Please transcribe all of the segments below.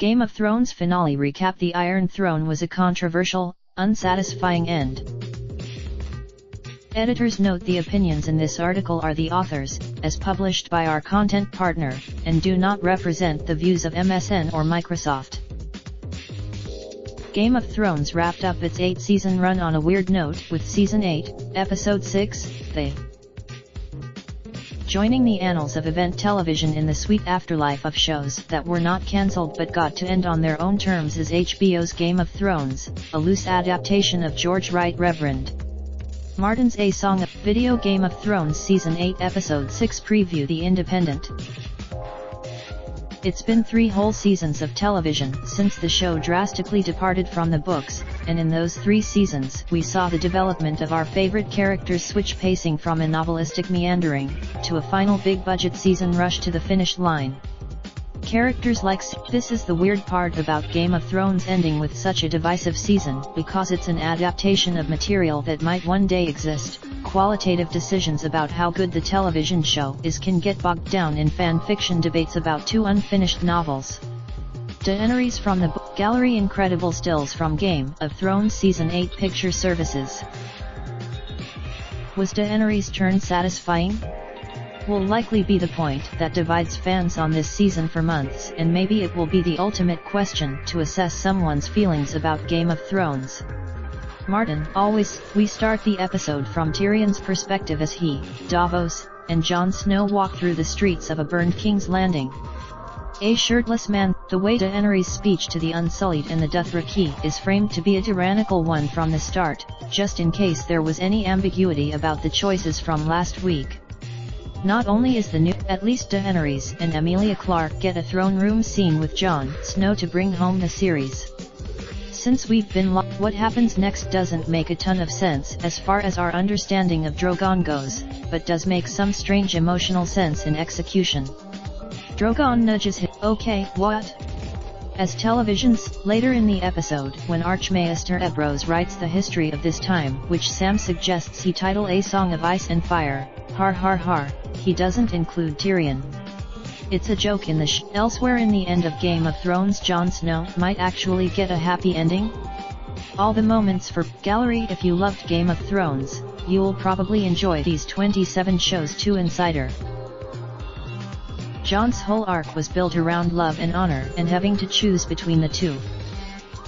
Game of Thrones finale recap: The Iron Throne was a controversial, unsatisfying end. Editors note the opinions in this article are the author's, as published by our content partner, and do not represent the views of MSN or Microsoft. Game of Thrones wrapped up its 8-season run on a weird note with Season 8, Episode 6, The. Joining the annals of event television in the sweet afterlife of shows that were not cancelled but got to end on their own terms is HBO's Game of Thrones, a loose adaptation of George Wright Reverend Martin's A Song of Video. Game of Thrones Season 8 Episode 6 Preview. The Independent. It's been 3 whole seasons of television since the show drastically departed from the books, and in those 3 seasons we saw the development of our favorite characters switch pacing from a novelistic meandering, to a final big-budget season rush to the finish line. Characters like This is the weird part about Game of Thrones ending with such a divisive season, because it's an adaptation of material that might one day exist. Qualitative decisions about how good the television show is can get bogged down in fan fiction debates about 2 unfinished novels. Daenerys from the book gallery. Incredible stills from Game of Thrones Season 8 picture services. Was Daenerys' turn satisfying? Will likely be the point that divides fans on this season for months, and maybe it will be the ultimate question to assess someone's feelings about Game of Thrones. Martin. We start the episode from Tyrion's perspective as he, Davos, and Jon Snow walk through the streets of a burned King's Landing. A shirtless man. The way Daenerys' speech to the Unsullied in the Dothraki is framed to be a tyrannical one from the start, just in case there was any ambiguity about the choices from last week. Not only is the new, at least Daenerys and Emilia Clarke get a throne room scene with Jon Snow to bring home the series. Since we've been what happens next doesn't make a ton of sense as far as our understanding of Drogon goes, but does make some strange emotional sense in execution. Drogon nudges him. Okay, what? As televisions. Later in the episode, when Archmaester Ebros writes the history of this time, which Sam suggests he title A Song of Ice and Fire, har har har, he doesn't include Tyrion. It's a joke in the Elsewhere in the end of Game of Thrones, Jon Snow might actually get a happy ending? All the moments for gallery. If you loved Game of Thrones, you'll probably enjoy these 27 shows too. Insider. Jon's whole arc was built around love and honor and having to choose between the two.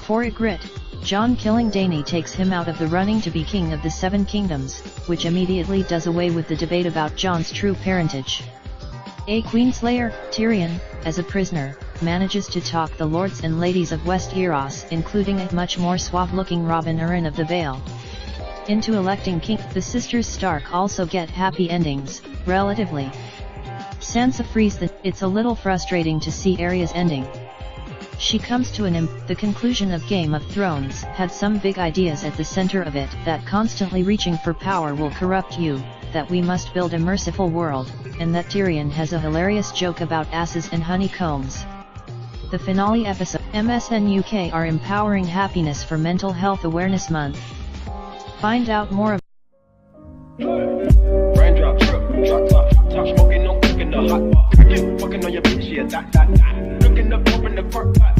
For Ygritte, Jon killing Dany takes him out of the running to be king of the 7 kingdoms, which immediately does away with the debate about Jon's true parentage. A Queenslayer, Tyrion, as a prisoner, manages to talk the lords and ladies of Westeros, including a much more suave-looking Robin Arryn of the Vale, into electing king. The sisters Stark also get happy endings, relatively. Sansa frees It's a little frustrating to see Arya's ending. She comes to the conclusion of Game of Thrones had some big ideas at the center of it, that constantly reaching for power will corrupt you, that we must build a merciful world, and that Tyrion has a hilarious joke about asses and honeycombs. The finale episode. MSN UK are empowering happiness for Mental Health Awareness Month. Find out more. Raindrop, drop top, smoking, no cooking the hot pot. Fucking on your bitch, yeah, that. Looking up, open the park pot.